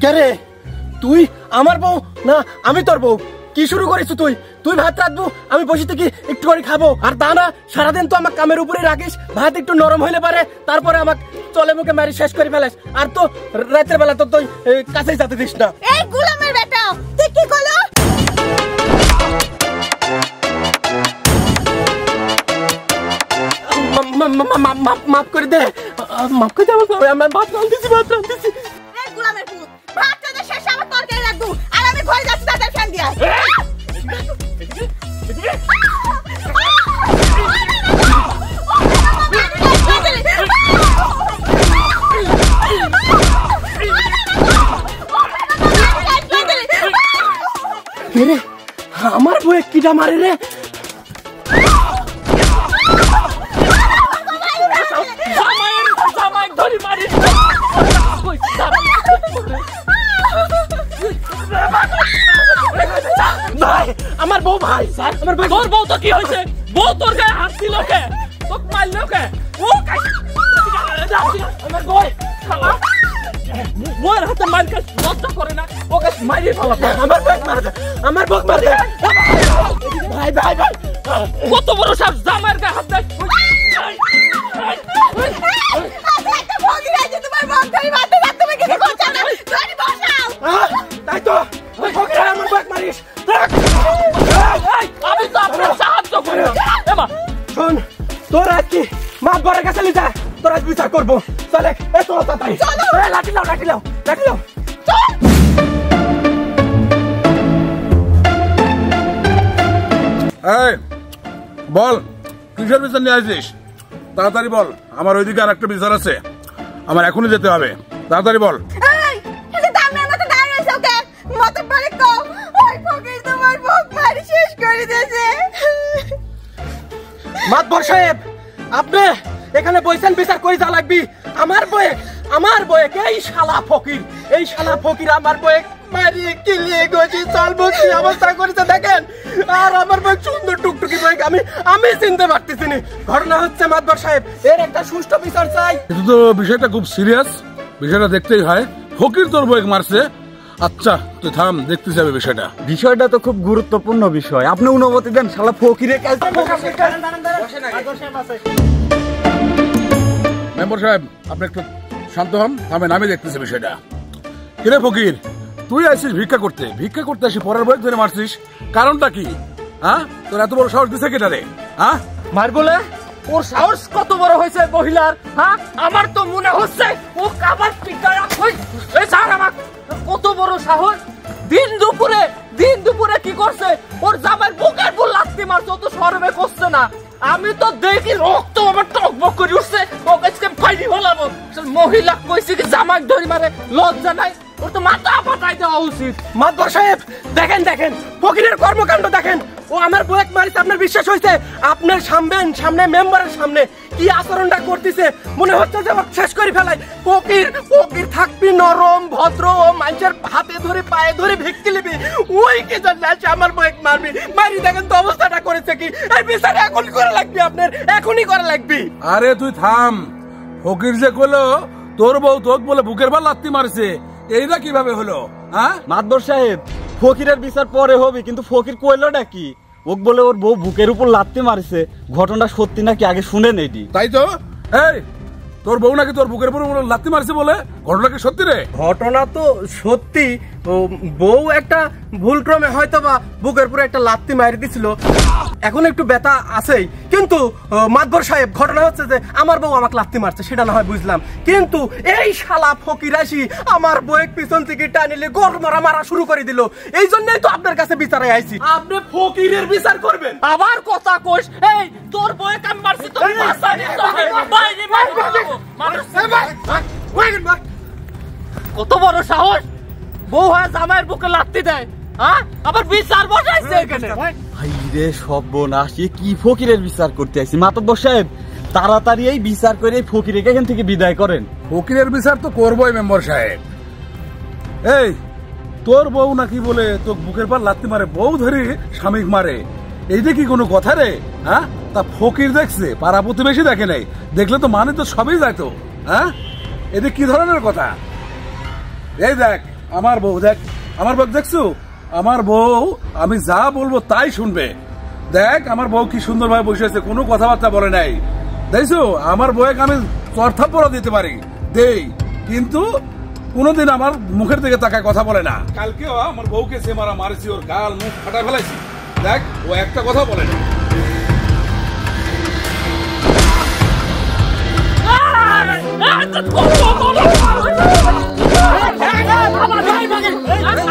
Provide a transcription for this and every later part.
কে রে তুই? আমার বউ না আমি তোর বউ? কি শুরু করিস তুই? তুই ভাত রাখবো, আমি বসে থেকে একটু করে খাবো, আর তা না সারাদিন তো আমার কামের উপরে রাখিস। ভাত একটু নরম হইলে পারে, তারপরে আমাকে চলে মুখে মারি শেষ করে ফেলাস। আর তো রাতের বেলা তো তুই কাছেই যেতে দিস না। এই গোলামের বেটা, তুই কি করলো? মাফ করে দে, মাফ করে দে, আমার ভাত রাঁধতেছি। এই গোলামের পুত, ভাতটা তো শেষ, আমার তরকারি রাখবো, আর আমি ঘরে যাচ্ছি দাদার ফ্যান দিয়া। আমার বউয়ে কিটা মারে রে? আমার বউ ভাই, আমার বউ। তোর বউ তো কি হয়েছে? বউ তোর গায়ে হাত দিল কে? তোকে মারলো কে? ও আমার বউ ওর হাতে মারকে লজ্জা করে না? ওকে মারিয়ে ফেলা। আমার বউ মারে, আমার বউ মারে। ভাই ভাই ভাই, কত বড় সাপ জামার গায়ে হাত দেয়? তাই তো আমার বউ মারিস। আমি তো আপনার সাহায্য করি না। শোন, তোর আজ কি মাপ বরের কাছে নিয়ে যা, তোর আজ বিচার করবো। চলে এত তাড়াতাড়ি লাঠি লাও, লাঠি লাও, লাঠি লাও। বল কিসের বিচার নিয়ে আসিস? তাড়াতাড়ি বল, আমার ওইদিকে আর একটা বিচার আছে, আমার এখনই যেতে হবে। তাড়াতাড়ি বল। মাতবর সাহেব, আপনি এখানে বইছেন বিচার করে যা লাগবি। আমার বয়ে এই শালা ফকির, এই শালা ফকির আমার বয়ে মারিয়ে কিলিয়ে গজি চলবো কি অবস্থা করেছে দেখেন। আর আমার বই সুন্দর টুকটুকি বই আমি চিনতে পারতেছি না। ঘটনা হচ্ছে মাতবর সাহেব, এর একটা সুষ্ঠু বিচার চাই। কিন্তু তো বিষয়টা খুব সিরিয়াস, বিষয়টা দেখতেই হয়। ফকির তোর বই মারছে? আচ্ছা তুই থাম, দেখতে যাবে বিষয়টা। বিষয়টা তো খুব গুরুত্বপূর্ণ বিষয়, আপনি অনুমতি দেন। শালা ফকিরের কাছে মেম্বার সাহেব আপনি একটু শান্ত হন, থামেন, আমি দেখতেছি বিষয়টা। কিরে ফকির, তুই আসিস ভিক্ষা করতে আসি পরের বই ধরে মারছিস, কারণটা কি? হ্যাঁ, তোর এত বড় সাহস দিছে কেটা রে? হ্যাঁ, মার বলে ওর সাহস কত বড় হয়েছে মহিলার? হ্যাঁ, আমার তো মনে হচ্ছে ও কাবার পিটারা কই। এই স্যার, আমার কত বড় সাহস! দিন দুপুরে কি করছে? ওর জামাই বুকের উপর লাথি মারছে, ও তো শরমে করছে না। আমি তো দেখি রক্ত আমার টকবক করে উঠছে, ওকে ফাইনি হলাম। মহিলা কইছে কি জামাই ধরি মারে, লজ্জা নাই? ওর তো মাথা ফাটাই দেওয়া উচিত। মাতবর সাহেব দেখেন ফকিরের কর্মকাণ্ড দেখেন। ও আমার বউ মারিছে, আপনার বিশ্বাস হয়েছে? আপনার সামনে মেম্বারের সামনে কি আচরণটা করতেছে, মনে হচ্ছে যে শেষ করে ফেলাই। ফকির থাকবি নরম ভদ্র, ও মানুষের হাতে ধরে পায়ে ধরে ভিক্ষি নিবি, ওই কে জানলে আমার বউ মারি দেখেন তো অবস্থাটা করেছে কি। এই বিচার এখনই করা লাগবে, আপনার এখনই করা লাগবে। আরে তুই থাম, ফকির যে কইলো তোর বউ তোক বলে বুকের ভার লাথি মারছে, এইটা কিভাবে হলো? হ্যাঁ মাতবর সাহেব, ফকিরের বিচার পরে হবে, কিন্তু ফকির কইলোটা কি? ওক বলে ওর বউ বুকের উপর লাথি মারছে, ঘটনা সত্যি নাকি আগে শুনেন এটি। তাই তো, এই তোর বউ নাকি তোর বুকের উপর লাথি মারছে বলে, ঘটনা কি সত্যি রে? ঘটনা তো সত্যি, বউ একটা ভুল ক্রমে হয়তো বা বুকের উপরে একটা লাথি মারি দিছিল, এখন একটু ব্যথা আছেই। কিন্তু মাতবর সাহেব ঘটনা হচ্ছে যে আমার বউ আমাকে লাথি মারছে, সেটা না হয় বুঝলাম, কিন্তু এই শালা ফকির আসি আমার বউয়ের পিছন থেকে টানিলে গড় মারা শুরু করে দিল। এই জন্যই তো আপনার কাছে বিচারে আইছি, আপনি ফকিরের বিচার করবেন। আবার কথা কইস, এই তোর বউয়ে কাম মারছে, তোর ভাষা নিতে হবে। কত বড় সাহস, বউ হয় জামাইয়ের বুকে লাথি দেয়, হ্যাঁ? আবার বিচার বসাইছে এখানে। হাইরে সর্বনাশ, কি ফকিরের বিচার করতে আইছি? মাতব্বর সাহেব তাড়াতাড়ি এই বিচার করে ফকিরকে এখান থেকে বিদায় করেন। ফকিরের বিচার তো করবোই মেম্বার সাহেব। এই তোর বউ নাকি বলে তোর বুকের পর লাথি মারে, বউ ধরে স্বামী মারে, এইটা কি কোনো কথা রে? হ্যাঁ, তা ফকির দেখছে, পাড়া প্রতিবেশী দেখে নাই, দেখলে তো মানে তো সবই যায় তো। হ্যাঁ, এটা কি ধরনের কথা? এই দেখ আমার বউ দেখ, আমার বউ দেখছো, আমার বউ আমি যা বলবো তাই শুনবে। দেখ আমার বউ কি সুন্দর ভাবে বসে আছে, কোনো কথাবার্তা বলে নাই। দেখছো আমার বউকে আমি চরথাপ্পড় দিতে পারি দেই, কিন্তু কোনোদিন আমার মুখের দিকে তাকায় কথা বলে না। কালকেও আমার বউকে সে মারা মারেছি, ওর গাল মুখ ফাটা ফেলাইছি। দেখ ও একটা কথা বলে না।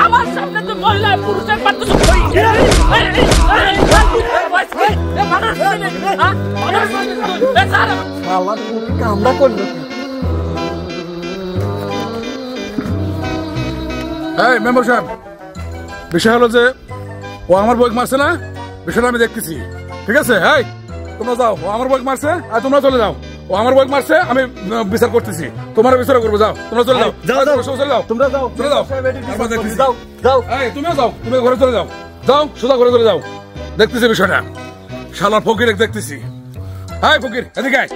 আমার সামনে তো মহিলা পুরুষের কামড়া করলো। এই মেম্বার সাহেব, বিষয় হলো যে ও আমার বউকে মারছে না, বিষয়টা আমি দেখতেছি, ঠিক আছে? এই তোমরা যাও, ও আমার বউকে মারছে আর তোমরা চলে যাও। ও আমার বউকে মারছে, আমি বিচার করতেছি, তোমার বিচার করবো। যাও তোমরা চলে যাও, চলে যাও, তোমরা যাও, চলে যাও, যাও যাও। এই তুমিও যাও, তুমি ঘরে চলে যাও, যাও সোজা ঘরে চলে যাও। দেখতেছি বিষয়টা, শালার ফকির দেখতেছি। হাই ফকির এদিকে আয়।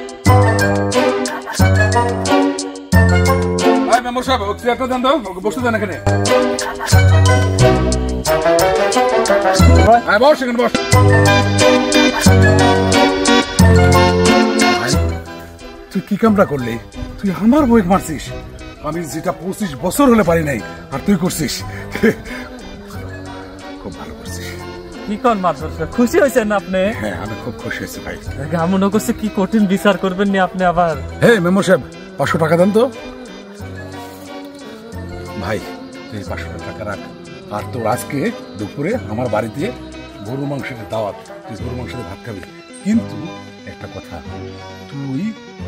মেম্বার সাহেব ওকে চেয়ারটা দেন, দাও ওকে বসতে দেন এখানে। বস এখানে বস। তুই কি কামটা করলি? তুই আমার বই মারছিস, আমি যেটা 25 বছর হলে পারি নাই, আর তুই করছিস। খুব ভালো করছিস। কি কোন মাদ্রাসা খুশি হয়েছেন আপনি? হ্যাঁ আমি খুব খুশি হয়েছি ভাই। মনে করছে কি কঠিন বিচার করবেন নি আপনি আবার। হ্যাঁ মেম্বার সাহেব 500 টাকা দেন তো। ভাই তুই 500 টাকা রাখ, আর তোর আজকে দুপুরে আমার বাড়িতে গরু মাংসের দাওয়াত, তুই গরু মাংসের ভাত খাবি। কিন্তু একটা কথা, তুই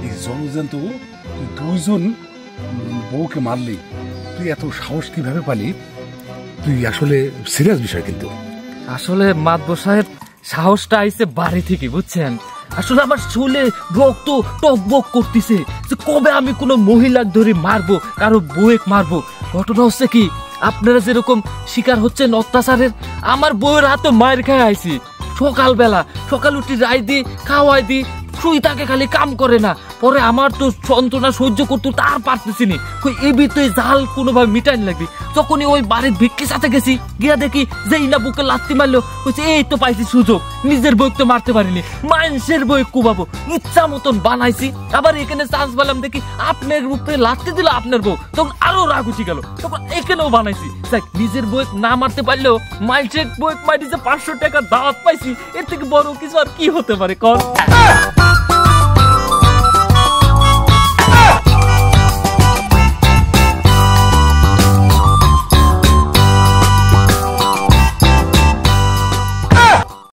এই জনজন্ত তুই 2 জন বউকে মারলি, তুই এত সাহস কিভাবে পালি? তুই আসলে সিরিয়াস বিষয়। কিন্তু আসলে মাদবর সাহেব সাহসটা আইছে বাড়ি থেকে, বুঝছেন? আসলে আমার চুলে রক্ত টকবক করতেছে যে কবে আমি কোনো মহিলাকে ধরে মারবো, কারো বউয়েক মারবো। ঘটনা হচ্ছে কি, আপনারা যেরকম শিকার হচ্ছেন অত্যাচারের, আমার বউয়ের হাতে মায়ের খায় আইছি। সকাল উঠি রাই দি খাওয়াই দি, শুই তাকে খালি কাম করে না। পরে আমার তো যন্ত্রণা সহ্য করতে তার পারতেছি নি, এবি তো জাল কোনোভাবে মিটাইন লাগবে। যখনই ওই বাড়ির ভিক্ষির সাথে গেছি, গিয়া দেখি যে ইনা বুকে লাত্তি মারলো, বলছে এই তো পাইছি সুযোগ, নিজের বই তো মারতে পারিনি, মানুষের বই কুবাবো, ইচ্ছা মতন বানাইছি। আবার এখানে চান্স পেলাম, দেখি আপনার উপরে লাত্তি দিল আপনার বউ, তখন আরো রাগ উঠে গেল, তখন এখানেও বানাইছি। নিজের বই না মারতে পারলেও মানুষের বই মারিছে 500 টাকা দাওয়াত পাইছি, এর থেকে বড় কিছু আর কি হতে পারে কর?